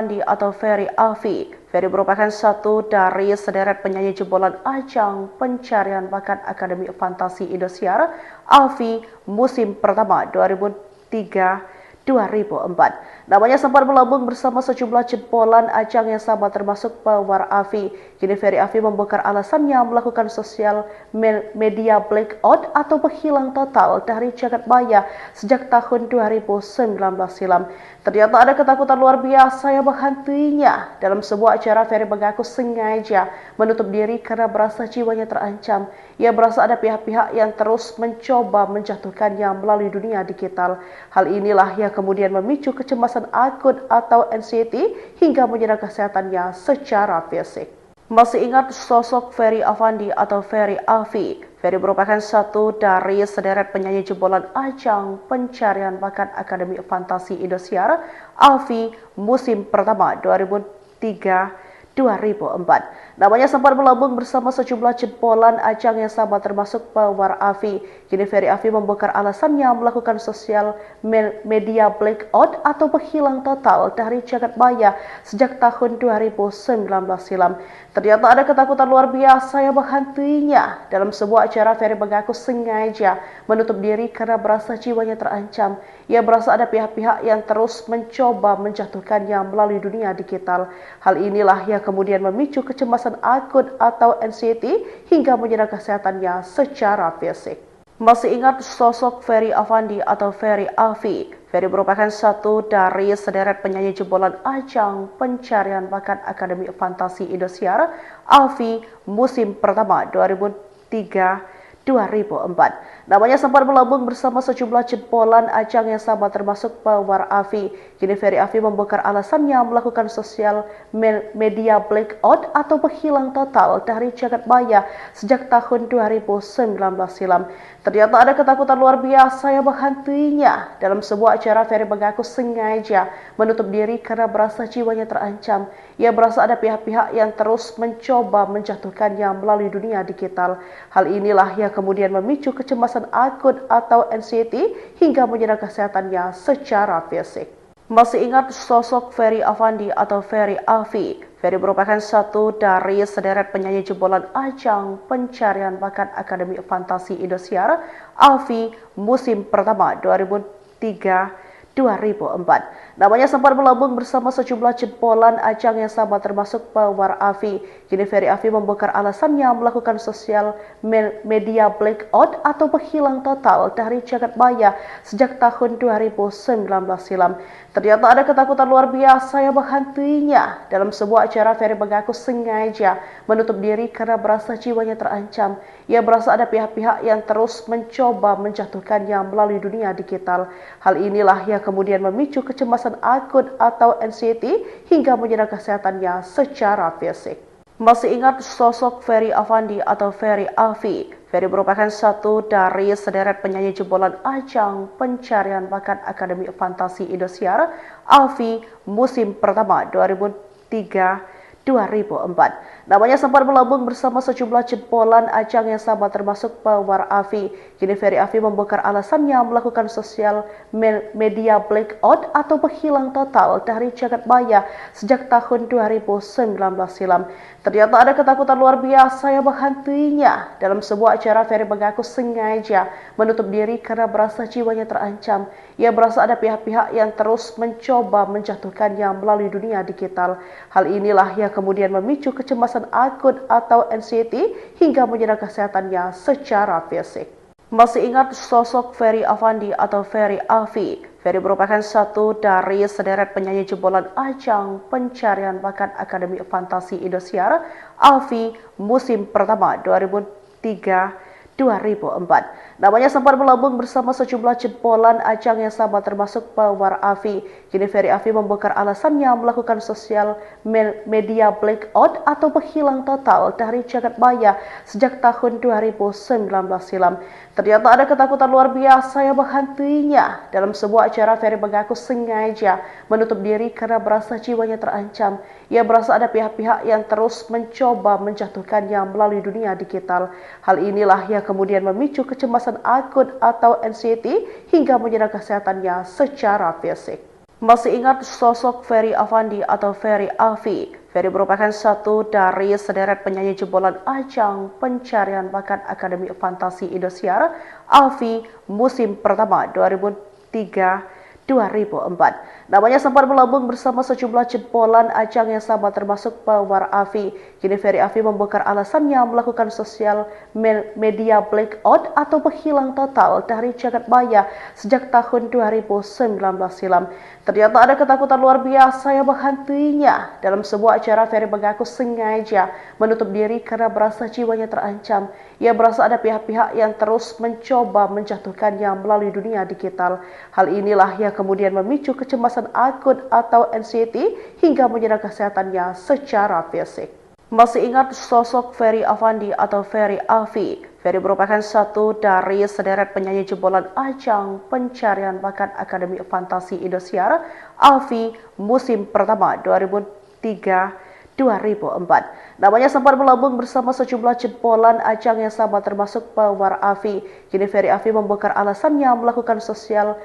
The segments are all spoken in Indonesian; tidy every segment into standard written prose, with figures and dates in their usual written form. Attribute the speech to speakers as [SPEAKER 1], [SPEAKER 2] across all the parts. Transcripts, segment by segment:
[SPEAKER 1] Atau Ferry Alfi. Ferry merupakan satu dari sederet penyanyi jebolan ajang pencarian bakat Akademi Fantasi Indosiar Alfi musim pertama 2003-2004. Namanya sempat melambung bersama sejumlah jebolan ajang yang sama termasuk Pewar Alfi. Kini Ferry Alfi membongkar alasannya melakukan sosial media blackout atau menghilang total dari jagat maya sejak tahun 2019 silam. Ternyata ada ketakutan luar biasa yang menghantuinya. Dalam sebuah acara, Ferry mengaku sengaja menutup diri karena merasa jiwanya terancam. Ia merasa ada pihak-pihak yang terus mencoba menjatuhkannya melalui dunia digital. Hal inilah yang kemudian memicu kecemasan akut atau anxiety hingga menyerang kesehatannya secara fisik. Masih ingat sosok Ferry Afandi atau Ferry Alfi? Ferry merupakan satu dari sederet penyanyi jebolan ajang pencarian bakat Akademi Fantasi Indosiar Alfi musim pertama 2003-2004. Namanya sempat melambung bersama sejumlah jebolan ajang yang sama termasuk Pewar Alfi. Kini Ferry Alfi membongkar alasannya melakukan sosial media blackout atau menghilang total dari jagat maya sejak tahun 2019 silam. Ternyata ada ketakutan luar biasa yang menghantuinya. Dalam sebuah acara, Ferry mengaku sengaja menutup diri karena merasa jiwanya terancam. Ia merasa ada pihak-pihak yang terus mencoba menjatuhkannya melalui dunia digital. Hal inilah yang kemudian memicu kecemasan akut atau anxiety hingga menyerang kesehatannya secara fisik. Masih ingat sosok Ferry Afandi atau Ferry Alfi? Ferry merupakan satu dari sederet penyanyi jebolan ajang pencarian bakat Akademi Fantasi Indosiar Alfi musim pertama 2003-2004. Namanya sempat melambung bersama sejumlah jebolan ajang yang sama termasuk Pewar Alfi. Kini Ferry Alfi membongkar alasannya melakukan sosial media blackout atau menghilang total dari jagat maya sejak tahun 2019 silam. Ternyata ada ketakutan luar biasa yang menghantuinya. Dalam sebuah acara, Ferry mengaku sengaja menutup diri karena merasa jiwanya terancam. Ia merasa ada pihak-pihak yang terus mencoba menjatuhkannya melalui dunia digital. Hal inilah yang kemudian memicu kecemasan akut atau anxiety hingga menyerang kesehatannya secara fisik. Masih ingat sosok Ferry Afandi atau Ferry Alfi? Ferry merupakan satu dari sederet penyanyi jebolan ajang pencarian bakat Akademi Fantasi Indosiar Alfi musim pertama 2003-2004. Namanya sempat melambung bersama sejumlah jebolan ajang yang sama termasuk Pewar Alfi. Kini Ferry Alfi membongkar alasannya melakukan sosial media blackout atau menghilang total dari jagat maya sejak tahun 2019 silam. Ternyata ada ketakutan luar biasa yang menghantuinya. Dalam sebuah acara, Ferry mengaku sengaja menutup diri karena merasa jiwanya terancam. Ia merasa ada pihak-pihak yang terus mencoba menjatuhkannya melalui dunia digital. Hal inilah yang kemudian memicu kecemasan akut atau anxiety hingga menyerang kesehatannya secara fisik. Masih ingat sosok Ferry Afandi atau Ferry Alfi? Ferry merupakan satu dari sederet penyanyi jebolan ajang pencarian bakat Akademi Fantasi Indosiar Alfi musim pertama 2003-2004. Namanya sempat melambung bersama sejumlah jebolan ajang yang sama termasuk Pewar Alfi. Kini Ferry Alfi membongkar alasannya melakukan sosial media blackout atau menghilang total dari jagat maya sejak tahun 2019 silam. Ternyata ada ketakutan luar biasa yang menghantuinya. Dalam sebuah acara, Ferry mengaku sengaja menutup diri karena merasa jiwanya terancam. Ia merasa ada pihak-pihak yang terus mencoba menjatuhkannya melalui dunia digital. Hal inilah yang kemudian memicu kecemasan akut atau anxiety hingga menyerang kesehatannya secara fisik. Masih ingat sosok Ferry Afandi atau Ferry Alfi? Ferry merupakan satu dari sederet penyanyi jebolan ajang pencarian bakat Akademi Fantasi Indosiar Alfi musim pertama 2003-2004. Namanya sempat melambung bersama sejumlah jebolan ajang yang sama termasuk Pewar Alfi. Kini Ferry Alfi membongkar alasannya melakukan sosial media blackout atau menghilang total dari jagat maya sejak tahun 2019 silam. Ternyata ada ketakutan luar biasa yang menghantuinya. Dalam sebuah acara, Ferry mengaku sengaja menutup diri karena merasa jiwanya terancam. Ia merasa ada pihak-pihak yang terus mencoba menjatuhkannya melalui dunia digital. Hal inilah yang kemudian memicu kecemasan akut atau anxiety hingga menyerang kesehatannya secara fisik. Masih ingat sosok Ferry Afandi atau Ferry Afi? Ferry merupakan satu dari sederet penyanyi jebolan ajang pencarian bakat Akademi Fantasi Indosiar Afi musim pertama 2003-2004. Namanya sempat melambung bersama sejumlah jebolan ajang yang sama termasuk Pawar Afi. Kini Ferry Afi membongkar alasannya melakukan sosial media blackout atau menghilang total dari jagat maya sejak tahun 2019 silam. Ternyata ada ketakutan luar biasa yang menghantuinya. Dalam sebuah acara, Ferry mengaku sengaja menutup diri karena merasa jiwanya terancam. Ia merasa ada pihak-pihak yang terus mencoba menjatuhkannya melalui dunia digital. Hal inilah yang kemudian memicu kecemasan akun atau anxiety hingga menyerang kesehatannya secara fisik. Masih ingat sosok Ferry Afandi atau Ferry Afi? Ferry merupakan satu dari sederet penyanyi jebolan ajang pencarian bakat Akademi Fantasi Indosiar Afi musim pertama 2003-2004. Namanya sempat melambung bersama sejumlah jebolan ajang yang sama termasuk Pawar Afi. Kini Ferry Afi membongkar alasannya melakukan sosial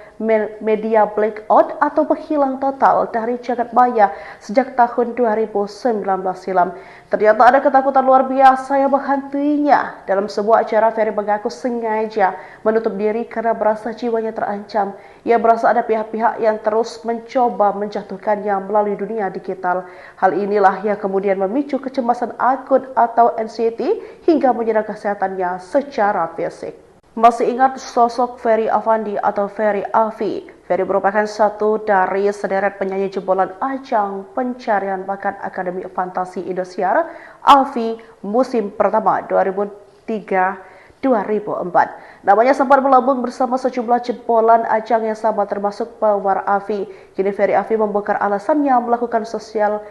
[SPEAKER 1] media blackout atau menghilang total dari jagat maya sejak tahun 2019 silam. Ternyata ada ketakutan luar biasa yang menghantuinya. Dalam sebuah acara, Ferry mengaku sengaja menutup diri karena merasa jiwanya terancam. Ia merasa ada pihak-pihak yang terus mencoba menjatuhkannya melalui dunia digital. Hal inilah yang kemudian memicu kecemasan akun atau anxiety hingga menyerang kesehatannya secara fisik. Masih ingat sosok Ferry Afandi atau Ferry Afi? Ferry merupakan satu dari sederet penyanyi jebolan ajang pencarian bakat Akademi Fantasi Indosiar Afi musim pertama 2003-2004. Namanya sempat melambung bersama sejumlah jebolan ajang yang sama termasuk Pawar Afi. Kini Ferry Afi membongkar alasannya melakukan sosial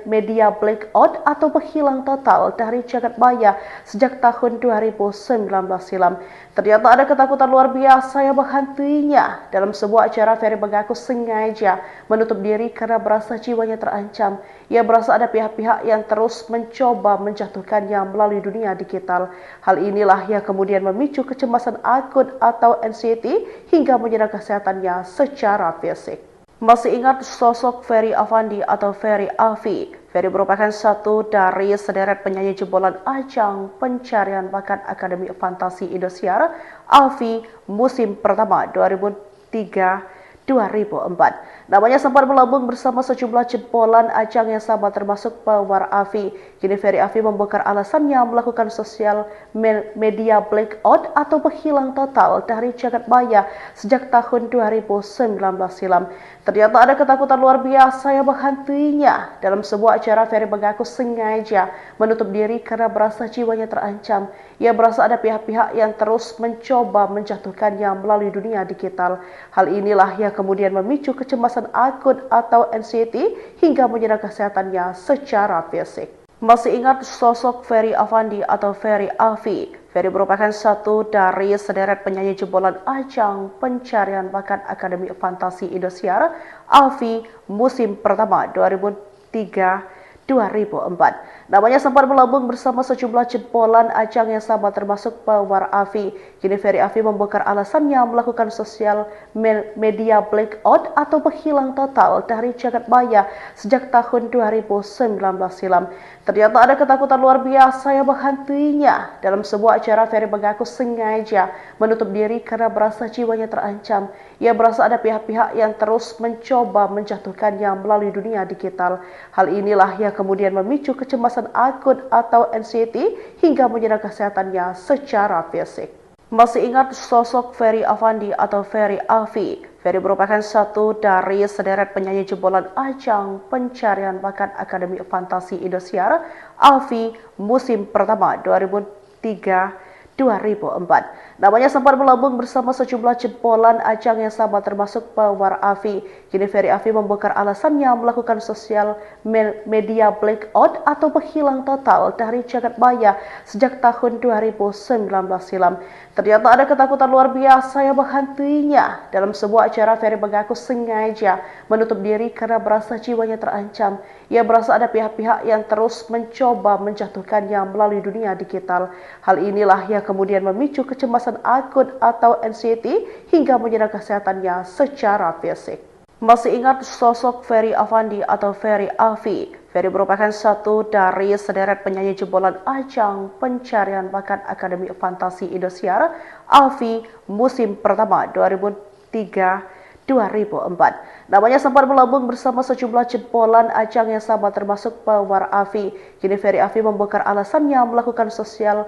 [SPEAKER 1] media blackout atau menghilang total dari jagat maya sejak tahun 2019 silam. Ternyata ada ketakutan luar biasa yang menghantuinya. Dalam sebuah acara, Ferry mengaku sengaja menutup diri karena merasa jiwanya terancam. Ia merasa ada pihak-pihak yang terus mencoba menjatuhkannya melalui dunia digital. Hal inilah yang kemudian memicu kecemasan akun atau anxiety hingga menyerang kesehatannya secara fisik. Masih ingat sosok Ferry Afandi atau Ferry Afi? Ferry merupakan satu dari sederet penyanyi jebolan ajang pencarian bakat Akademi Fantasi Indosiar Afi musim pertama 2003-2004. Namanya sempat melambung bersama sejumlah jebolan ajang yang sama termasuk Pawar Afi. Kini Ferry Afi membongkar alasannya melakukan sosial media blackout atau menghilang total dari jagat maya sejak tahun 2019 silam. Ternyata ada ketakutan luar biasa yang menghantuinya. Dalam sebuah acara, Ferry mengaku sengaja menutup diri karena merasa jiwanya terancam. Ia merasa ada pihak-pihak yang terus mencoba menjatuhkannya melalui dunia digital. Hal inilah yang kemudian memicu kecemasan akun atau anxiety hingga menyerang kesehatannya secara fisik. Masih ingat sosok Ferry Afandi atau Ferry Afi? Ferry merupakan satu dari sederet penyanyi jebolan ajang pencarian bakat Akademi Fantasi Indosiar Afi musim pertama 2003-2004. Namanya sempat melambung bersama sejumlah jebolan ajang yang sama termasuk Pawar Afi. Kini Ferry Afi membongkar alasannya melakukan sosial media blackout atau menghilang total dari jagat maya sejak tahun 2019 silam. Ternyata ada ketakutan luar biasa yang menghantuinya. Dalam sebuah acara, Ferry mengaku sengaja menutup diri karena merasa jiwanya terancam. Ia merasa ada pihak-pihak yang terus mencoba menjatuhkannya melalui dunia digital. Hal inilah yang kemudian memicu kecemasan akun atau anxiety hingga menyerang kesehatannya secara fisik. Masih ingat sosok Ferry Afandi atau Ferry Afi? Ferry merupakan satu dari sederet penyanyi jebolan ajang pencarian bakat Akademi Fantasi Indosiar Afi musim pertama 2003-2004. Namanya sempat melambung bersama sejumlah jebolan ajang yang sama termasuk Pawar Afi. Kini Ferry Afi membongkar alasannya melakukan sosial media blackout atau menghilang total dari jagat maya sejak tahun 2019 silam. Ternyata ada ketakutan luar biasa yang menghantuinya. Dalam sebuah acara, Ferry mengaku sengaja menutup diri karena merasa jiwanya terancam. Ia merasa ada pihak-pihak yang terus mencoba menjatuhkannya melalui dunia digital. Hal inilah yang kemudian memicu kecemasan akun atau anxiety hingga menyerang kesehatannya secara fisik. Masih ingat sosok Ferry Afandi atau Ferry Afi? Ferry merupakan satu dari sederet penyanyi jebolan ajang pencarian bakat Akademi Fantasi Indosiar Afi musim pertama 2003-2004. Namanya sempat melambung bersama sejumlah jebolan ajang yang sama termasuk Pawar Afi. Kini Ferry Afi membongkar alasannya melakukan sosial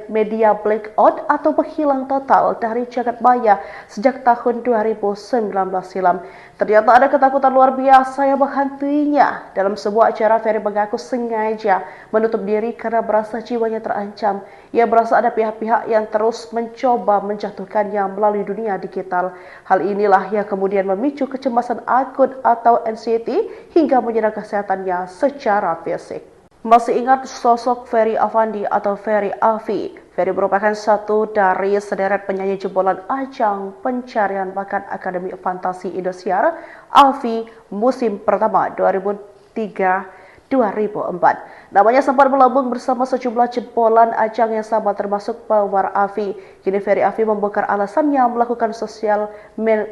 [SPEAKER 1] media blackout atau menghilang total dari jagat maya sejak tahun 2019 silam. Ternyata ada ketakutan luar biasa yang menghantuinya. Dalam sebuah acara, Ferry mengaku sengaja menutup diri karena merasa jiwanya terancam. Ia merasa ada pihak-pihak yang terus mencoba menjatuhkannya melalui dunia digital. Hal inilah yang kemudian memicu kecemasan akun atau anxiety hingga menyerang kesehatannya secara fisik. Masih ingat sosok Ferry Afandi atau Ferry Afi? Ferry merupakan satu dari sederet penyanyi jebolan ajang pencarian bakat Akademi Fantasi Indosiar Afi musim pertama 2003-2004. Namanya sempat melambung bersama sejumlah jebolan ajang yang sama termasuk Pawar Afi. Kini Ferry Afi membongkar alasannya melakukan sosial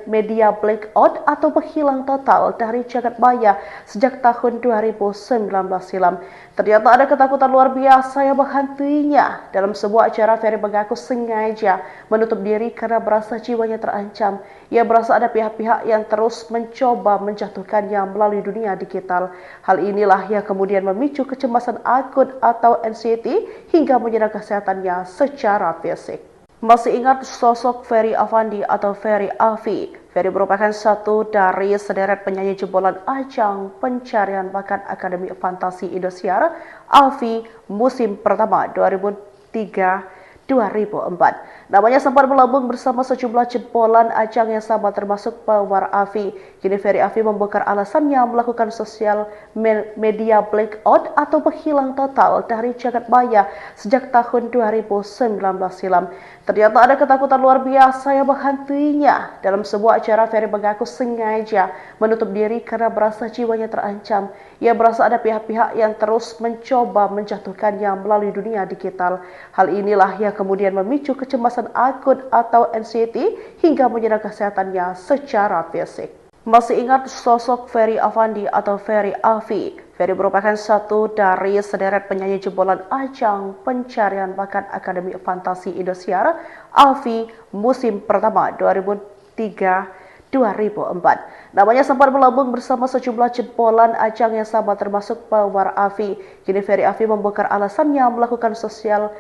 [SPEAKER 1] media blackout atau menghilang total dari jagat maya sejak tahun 2019 silam. Ternyata ada ketakutan luar biasa yang menghantuinya. Dalam sebuah acara, Ferry mengaku sengaja menutup diri karena merasa jiwanya terancam. Ia merasa ada pihak-pihak yang terus mencoba menjatuhkannya melalui dunia digital. Hal inilah yang kemudian memicu kecemasan akun atau anxiety hingga menyerang kesehatannya secara fisik. Masih ingat sosok Ferry Afandi atau Ferry Afi? Ferry merupakan satu dari sederet penyanyi jebolan ajang pencarian bakat Akademi Fantasi Indosiar Afi musim pertama 2003-2004. Namanya sempat melambung bersama sejumlah jebolan ajang yang sama termasuk Pawar Afi. Kini Ferry Afi membongkar alasannya melakukan sosial media blackout atau menghilang total dari jagat maya sejak tahun 2019 silam. Ternyata ada ketakutan luar biasa yang menghantuinya. Dalam sebuah acara, Ferry mengaku sengaja menutup diri karena merasa jiwanya terancam. Ia merasa ada pihak-pihak yang terus mencoba menjatuhkannya melalui dunia digital. Hal inilah yang kemudian memicu kecemasan akun atau anxiety hingga menyerang kesehatannya secara fisik. Masih ingat sosok Ferry Afandi atau Ferry Afi? Ferry merupakan satu dari sederet penyanyi jebolan ajang pencarian bakat Akademi Fantasi Indosiar Afi musim pertama 2003-2004. Namanya sempat melambung bersama sejumlah jebolan ajang yang sama termasuk Pawar Afi. Kini Ferry Afi membongkar alasannya melakukan sosial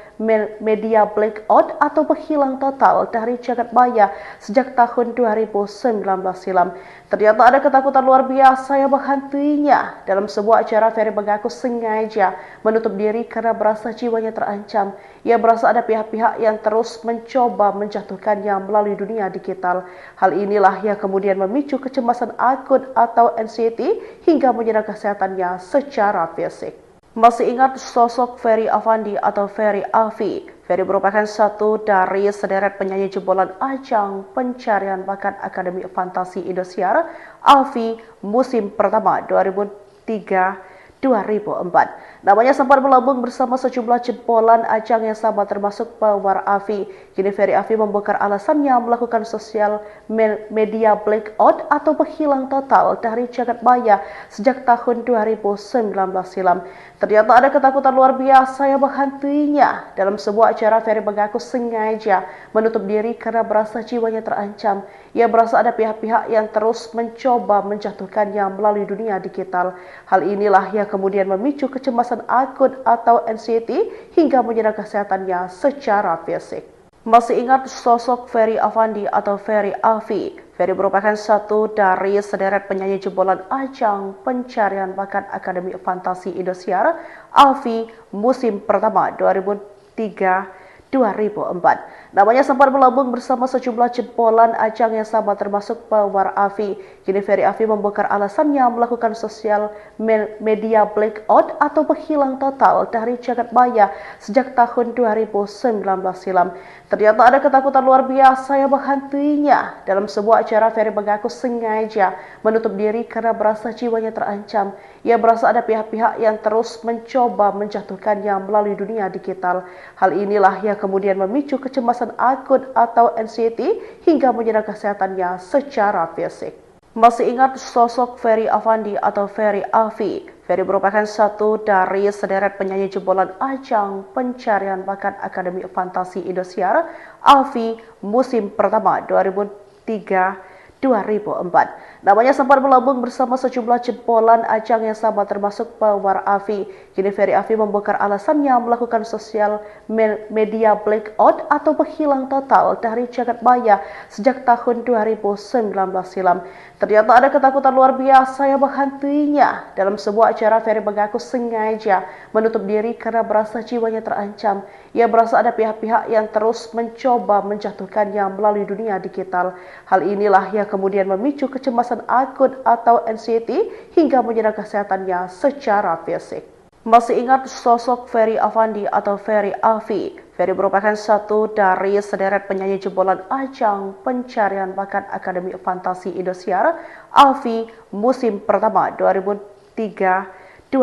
[SPEAKER 1] media blackout atau menghilang total dari jagat maya sejak tahun 2019 silam. Ternyata ada ketakutan luar biasa yang menghantuinya. Dalam sebuah acara, Ferry mengaku sengaja menutup diri karena merasa jiwanya terancam. Ia merasa ada pihak-pihak yang terus mencoba menjatuhkannya melalui dunia digital. Hal inilah yang kemudian memicu kecemasan akun atau anxiety hingga menyerang kesehatannya secara fisik. Masih ingat sosok Ferry Afandi atau Ferry Afi? Ferry merupakan satu dari sederet penyanyi jebolan ajang pencarian bakat Akademi Fantasi Indosiar Afi musim pertama 2003-2004. Namanya sempat melambung bersama sejumlah jebolan ajang yang sama termasuk Pawar Afi. Kini Ferry Afi membongkar alasannya melakukan sosial media blackout atau menghilang total dari jagat maya sejak tahun 2019 silam. Ternyata ada ketakutan luar biasa yang menghantuinya. Dalam sebuah acara, Ferry mengaku sengaja menutup diri karena merasa jiwanya terancam. Ia merasa ada pihak-pihak yang terus mencoba menjatuhkannya melalui dunia digital. Hal inilah yang kemudian memicu kecemasan akun atau anxiety hingga menyerang kesehatannya secara fisik. Masih ingat sosok Ferry Afandi atau Ferry Afi? Ferry merupakan satu dari sederet penyanyi jebolan ajang pencarian bakat Akademi Fantasi Indosiar Afi musim pertama 2003-2004. Namanya sempat melambung bersama sejumlah jebolan ajang yang sama termasuk Pawar Afi. Kini Ferry Afi membongkar alasannya melakukan sosial media blackout atau menghilang total dari jagat maya sejak tahun 2019 silam. Ternyata ada ketakutan luar biasa yang menghantuinya. Dalam sebuah acara, Ferry mengaku sengaja menutup diri karena merasa jiwanya terancam. Ia merasa ada pihak-pihak yang terus mencoba menjatuhkannya melalui dunia digital. Hal inilah yang kemudian memicu kecemasan akun atau anxiety hingga menyerang kesehatannya secara fisik. Masih ingat sosok Ferry Afandi atau Ferry Afi? Ferry merupakan satu dari sederet penyanyi jebolan ajang pencarian bakat Akademi Fantasi Indosiar Afi musim pertama 2003-2004. Namanya sempat melambung bersama sejumlah jebolan ajang yang sama termasuk Pewar Afi. Kini Ferry Afi membongkar alasannya melakukan sosial media blackout atau menghilang total dari jagat maya sejak tahun 2019 silam. Ternyata ada ketakutan luar biasa yang menghantuinya. Dalam sebuah acara, Ferry mengaku sengaja menutup diri karena merasa jiwanya terancam. Ia merasa ada pihak-pihak yang terus mencoba menjatuhkannya melalui dunia digital. Hal inilah yang kemudian memicu kecemasan akut atau anxiety hingga menyerang kesehatannya secara fisik. Masih ingat sosok Ferry Afandi atau Ferry Afi? Ferry merupakan satu dari sederet penyanyi jebolan ajang pencarian bakat Akademi Fantasi Indosiar Afi musim pertama 2003-2004.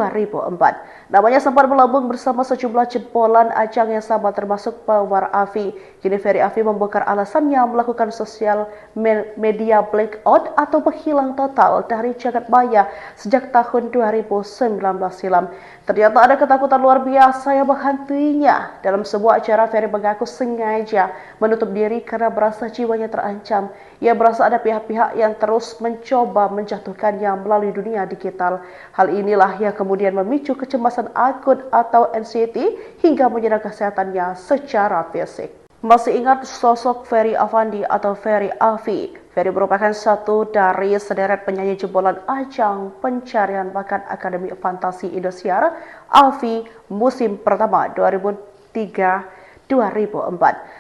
[SPEAKER 1] Namanya sempat melambung bersama sejumlah jebolan ajang yang sama termasuk Pewar Afi. Kini Ferry Afi membongkar alasannya melakukan sosial media blackout atau menghilang total dari jagat maya sejak tahun 2019 silam. Ternyata ada ketakutan luar biasa yang menghantuinya. Dalam sebuah acara, Ferry mengaku sengaja menutup diri karena merasa jiwanya terancam. Ia merasa ada pihak-pihak yang terus mencoba menjatuhkannya melalui dunia digital. Hal inilah yang kemudian memicu kecemasan akut atau anxiety hingga menyerang kesehatannya secara fisik. Masih ingat sosok Ferry Afandi atau Ferry Afi? Ferry merupakan satu dari sederet penyanyi jebolan ajang pencarian bakat Akademi Fantasi Indosiar Afi musim pertama 2003-2004.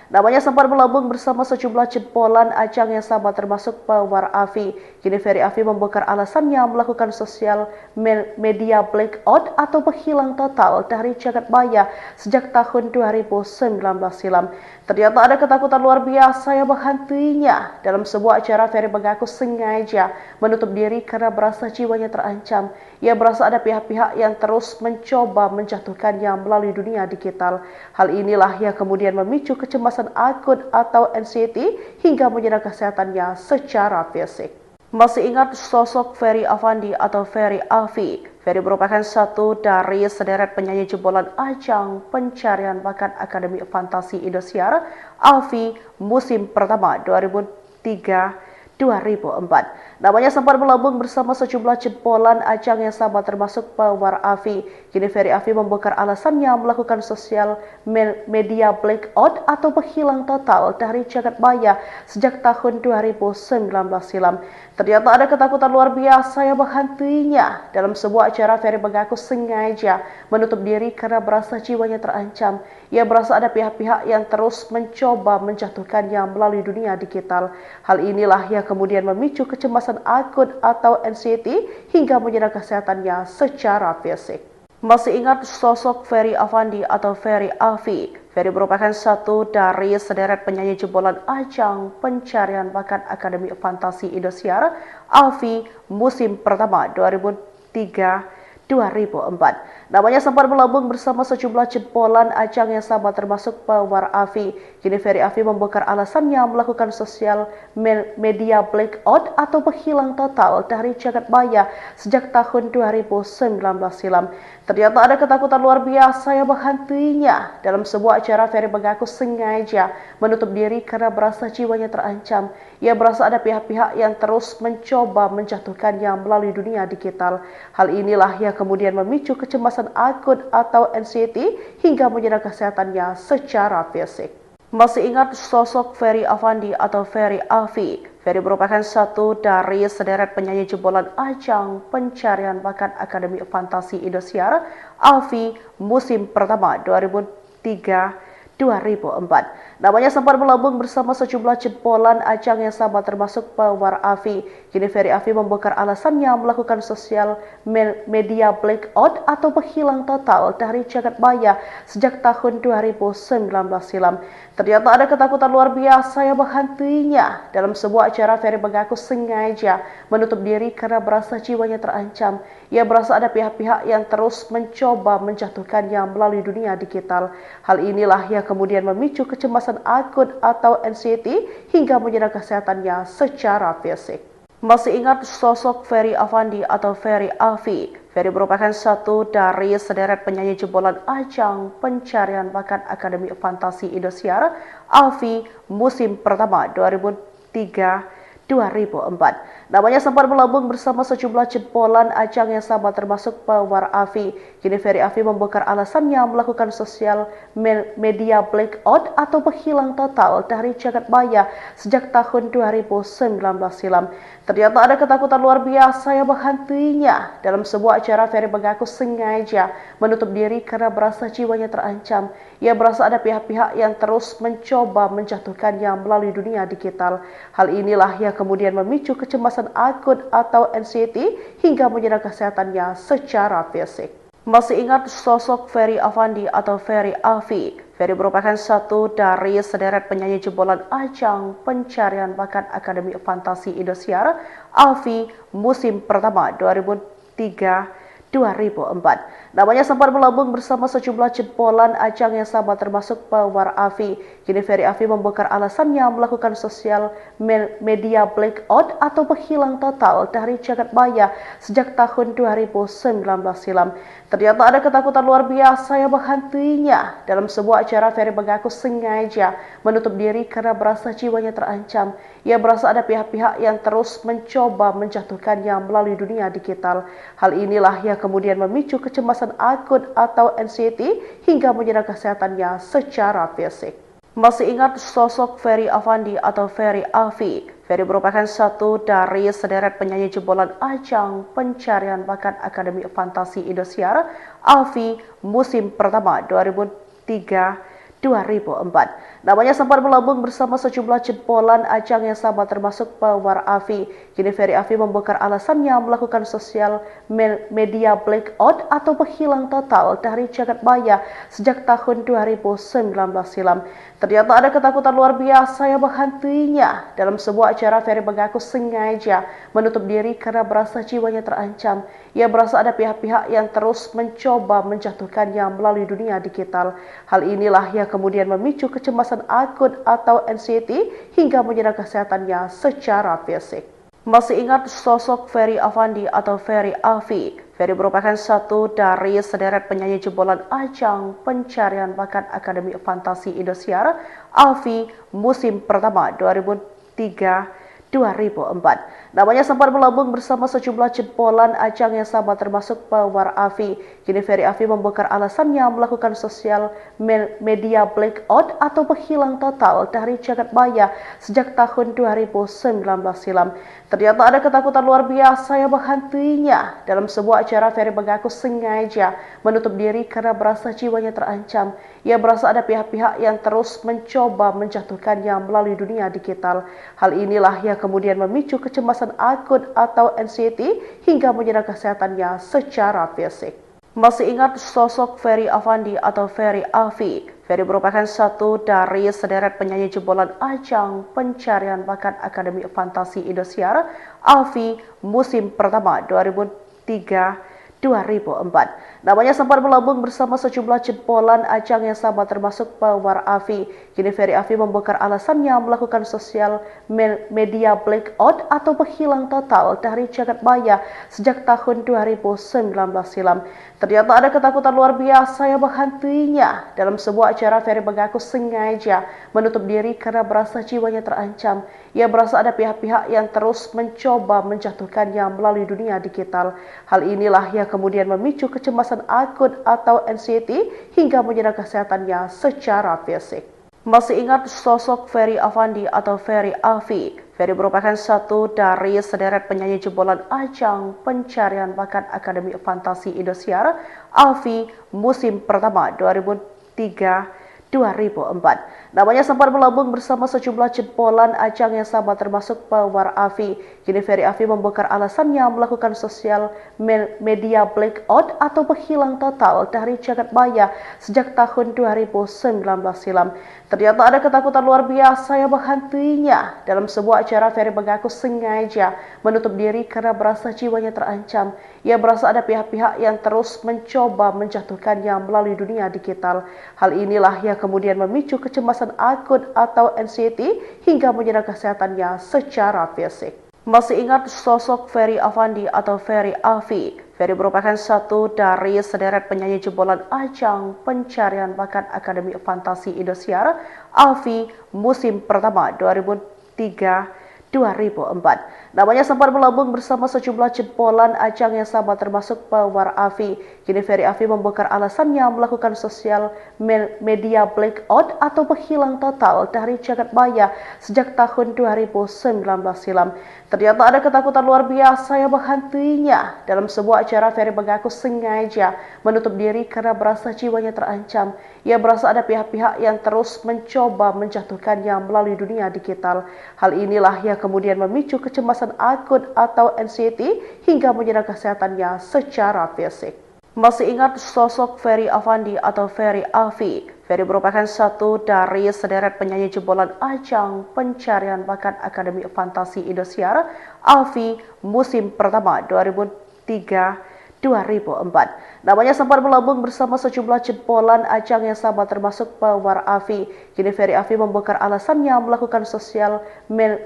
[SPEAKER 1] Namanya sempat melambung bersama sejumlah jebolan ajang yang sama termasuk Pewar Afi. Kini Ferry Afi membongkar alasannya melakukan sosial media blackout atau menghilang total dari jagat maya sejak tahun 2019 silam. Ternyata ada ketakutan luar biasa yang menghantuinya. Dalam sebuah acara, Ferry mengaku sengaja menutup diri karena merasa jiwanya terancam. Ia merasa ada pihak-pihak yang terus mencoba menjatuhkannya melalui dunia digital. Hal inilah yang kemudian memicu kecemasan akut atau anxiety hingga menyerang kesehatannya secara fisik. Masih ingat sosok Ferry Afandi atau Ferry Afi? Ferry merupakan satu dari sederet penyanyi jebolan ajang pencarian bakat Akademi Fantasi Indosiar Afi musim pertama 2003-2004. Namanya sempat melambung bersama sejumlah jebolan ajang yang sama termasuk Pewar Afi. Kini Ferry Afi membongkar alasannya melakukan sosial media blackout atau menghilang total dari jagat maya sejak tahun 2019 silam. Ternyata ada ketakutan luar biasa yang menghantuinya. Dalam sebuah acara, Ferry mengaku sengaja menutup diri karena merasa jiwanya terancam. Ia merasa ada pihak-pihak yang terus mencoba menjatuhkannya melalui dunia digital. Hal inilah yang kemudian memicu kecemasan akut atau anxiety hingga menyerang kesehatannya secara fisik. Masih ingat sosok Ferry Afandi atau Ferry Afi? Ferry merupakan satu dari sederet penyanyi jebolan ajang pencarian bakat Akademi Fantasi Indosiar Afi musim pertama 2003-2004. Namanya sempat melambung bersama sejumlah jebolan ajang yang sama termasuk Pewar Afi. Kini Ferry Afi membongkar alasannya melakukan sosial media blackout atau menghilang total dari jagat maya sejak tahun 2019 silam. Ternyata ada ketakutan luar biasa yang menghantuinya. Dalam sebuah acara, Ferry mengaku sengaja menutup diri karena merasa jiwanya terancam. Ia merasa ada pihak-pihak yang terus mencoba menjatuhkannya melalui dunia digital. Hal inilah yang kemudian memicu kecemasan akut atau anxiety hingga menyerang kesehatannya secara fisik. Masih ingat sosok Ferry Afandi atau Ferry Afi? Ferry merupakan satu dari sederet penyanyi jebolan ajang pencarian bakat Akademi Fantasi Indosiar Afi musim pertama 2003-2004. Namanya sempat melambung bersama sejumlah jebolan ajang yang sama termasuk Pewar Afi. Kini Ferry Afi membongkar alasannya melakukan sosial media blackout atau menghilang total dari jagat maya sejak tahun 2019 silam. Ternyata ada ketakutan luar biasa yang menghantuinya. Dalam sebuah acara, Ferry mengaku sengaja menutup diri karena merasa jiwanya terancam. Ia merasa ada pihak-pihak yang terus mencoba menjatuhkannya melalui dunia digital. Hal inilah yang kemudian memicu kecemasan akut atau anxiety hingga menyerang kesehatannya secara fisik. Masih ingat sosok Ferry Afandi atau Ferry Afi? Ferry merupakan satu dari sederet penyanyi jebolan ajang pencarian bakat Akademi Fantasi Indosiar Afi musim pertama 2003-2004. Namanya sempat melambung bersama sejumlah jebolan ajang yang sama termasuk Pewar Afi. Kini Ferry Afi membongkar alasannya melakukan sosial media blackout atau menghilang total dari jagat maya sejak tahun 2019 silam. Ternyata ada ketakutan luar biasa yang menghantuinya. Dalam sebuah acara, Ferry mengaku sengaja menutup diri karena merasa jiwanya terancam. Ia merasa ada pihak-pihak yang terus mencoba menjatuhkannya melalui dunia digital. Hal inilah yang kemudian memicu kecemasan akut atau anxiety hingga menyerang kesehatannya secara fisik. Masih ingat sosok Ferry Afandi atau Ferry Afi? Ferry merupakan satu dari sederet penyanyi jebolan ajang pencarian bakat Akademi Fantasi Indosiar Afi musim pertama 2003-2004. Namanya sempat melambung bersama sejumlah jebolan ajang yang sama termasuk Pewar Afi. Kini Ferry Afi membongkar alasannya melakukan sosial media blackout atau menghilang total dari jagat maya sejak tahun 2019 silam. Ternyata ada ketakutan luar biasa yang menghantuinya. Dalam sebuah acara, Ferry mengaku sengaja menutup diri karena merasa jiwanya terancam. Ia merasa ada pihak-pihak yang terus mencoba menjatuhkannya melalui dunia digital. Hal inilah yang kemudian memicu kecemasan akut atau anxiety hingga menyerang kesehatannya secara fisik. Masih ingat sosok Ferry Afandi atau Ferry Afi? Ferry merupakan satu dari sederet penyanyi jebolan ajang pencarian bakat Akademi Fantasi Indosiar Afi musim pertama 2003-2004. Namanya sempat melambung bersama sejumlah jebolan ajang yang sama termasuk Pewar Afi. Kini Ferry Afi membongkar alasannya melakukan sosial media blackout atau menghilang total dari jagat maya sejak tahun 2019 silam. Ternyata ada ketakutan luar biasa yang menghantuinya. Dalam sebuah acara, Ferry mengaku sengaja menutup diri karena merasa jiwanya terancam. Ia merasa ada pihak-pihak yang terus mencoba menjatuhkannya melalui dunia digital. Hal inilah yang kemudian memicu kecemasan akut atau anxiety hingga menyerang kesehatannya secara fisik. Masih ingat sosok Ferry Afandi atau Ferry Afi? Ferry merupakan satu dari sederet penyanyi jebolan ajang pencarian bakat Akademi Fantasi Indosiar Afi musim pertama 2003-2004. Namanya sempat melambung bersama sejumlah jebolan ajang yang sama termasuk Pewar Afi. Kini Ferry Afi membongkar alasannya melakukan sosial media blackout atau menghilang total dari jagat maya sejak tahun 2019 silam. Ternyata ada ketakutan luar biasa yang menghantuinya. Dalam sebuah acara, Ferry mengaku sengaja menutup diri karena merasa jiwanya terancam. Ia merasa ada pihak-pihak yang terus mencoba menjatuhkannya melalui dunia digital. Hal inilah yang kemudian memicu kecemasan akut atau anxiety hingga menyerang kesehatannya secara fisik. Masih ingat sosok Ferry Afandi atau Ferry Afi? Ferry merupakan satu dari sederet penyanyi jebolan ajang pencarian bakat Akademi Fantasi Indosiar Afi musim pertama 2003-2004. Namanya sempat melambung bersama sejumlah jebolan ajang yang sama termasuk Pewar Afi. Kini Ferry Afi membongkar alasannya melakukan sosial media blackout atau menghilang total dari jagat maya sejak tahun 2019 silam. Ternyata ada ketakutan luar biasa yang menghantuinya. Dalam sebuah acara, Ferry mengaku sengaja menutup diri karena merasa jiwanya terancam. Ia merasa ada pihak-pihak yang terus mencoba menjatuhkannya melalui dunia digital. Hal inilah yang kemudian memicu kecemasan akut atau anxiety hingga menyerang kesehatannya secara fisik. Masih ingat sosok Ferry Afandi atau Ferry Afi? Ferry merupakan satu dari sederet penyanyi jebolan ajang pencarian bakat Akademi Fantasi Indosiar Afi musim pertama 2003-2004. Namanya sempat melambung bersama sejumlah jebolan ajang yang sama termasuk Pewar Afi. Kini Ferry Afi membongkar alasannya melakukan sosial media blackout atau menghilang total dari jagat maya sejak tahun 2019 silam. Ternyata ada ketakutan luar biasa yang menghantuinya. Dalam sebuah acara, Ferry mengaku sengaja menutup diri karena merasa jiwanya terancam. Ia merasa ada pihak-pihak yang terus mencoba menjatuhkannya melalui dunia digital. Hal inilah yang kemudian memicu kecemasan akut atau anxiety hingga menyerang kesehatannya secara fisik. Masih ingat sosok Ferry Afandi atau Ferry Afi? Ferry merupakan satu dari sederet penyanyi jebolan ajang pencarian bakat Akademi Fantasi Indosiar Afi musim pertama 2003-2004. Namanya sempat melambung bersama sejumlah jebolan ajang yang sama termasuk Pewar Afi. Kini Ferry Afi membongkar alasannya melakukan sosial media blackout atau menghilang total dari jagat maya sejak tahun 2019 silam. Ternyata ada ketakutan luar biasa yang menghantuinya. Dalam sebuah acara, Ferry mengaku sengaja menutup diri karena merasa jiwanya terancam. Ia merasa ada pihak-pihak yang terus mencoba menjatuhkannya melalui dunia digital. Hal inilah yang kemudian memicu kecemasan akut atau anxiety hingga menyerang kesehatannya secara fisik. Masih ingat sosok Ferry Afandi atau Ferry Afi? Ferry merupakan satu dari sederet penyanyi jebolan ajang pencarian bakat Akademi Fantasi Indosiar Afi musim pertama 2003-2004. Namanya sempat melambung bersama sejumlah jebolan ajang yang sama termasuk Pewar Afi. Kini Ferry Afi membongkar alasannya melakukan sosial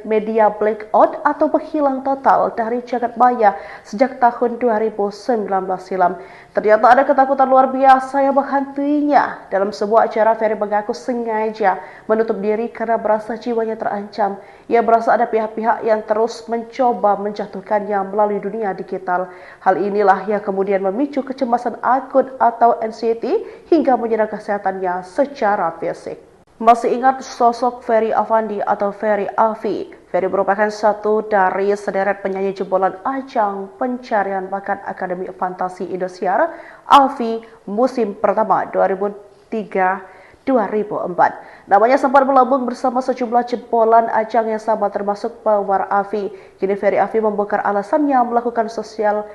[SPEAKER 1] media blackout atau menghilang total dari jagat maya sejak tahun 2019 silam. Ternyata ada ketakutan luar biasa yang menghantuinya. Dalam sebuah acara, Ferry mengaku sengaja menutup diri karena merasa jiwanya terancam. Ia merasa ada pihak-pihak yang terus mencoba menjatuhkannya melalui dunia digital. Hal inilah yang kemudian memicu kecemasan akut atau anxiety hingga menyerang kesehatannya secara fisik. Masih ingat sosok Ferry Afandi atau Ferry Afi? Ferry merupakan satu dari sederet penyanyi jebolan ajang pencarian bakat Akademi Fantasi Indosiar Afi musim pertama 2003-2004. Namanya sempat melambung bersama sejumlah jebolan ajang yang sama termasuk Pewar Afi. Kini Ferry Afi membongkar alasannya melakukan sosial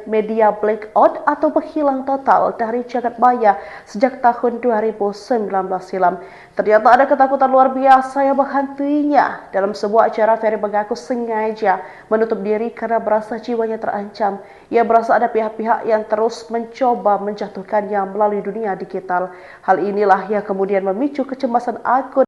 [SPEAKER 1] media blackout atau menghilang total dari jagat maya sejak tahun 2019 silam. Ternyata ada ketakutan luar biasa yang menghantuinya. Dalam sebuah acara, Ferry mengaku sengaja menutup diri karena merasa jiwanya terancam. Ia merasa ada pihak-pihak yang terus mencoba menjatuhkannya melalui dunia digital. Hal inilah yang kemudian memicu kecemasan akut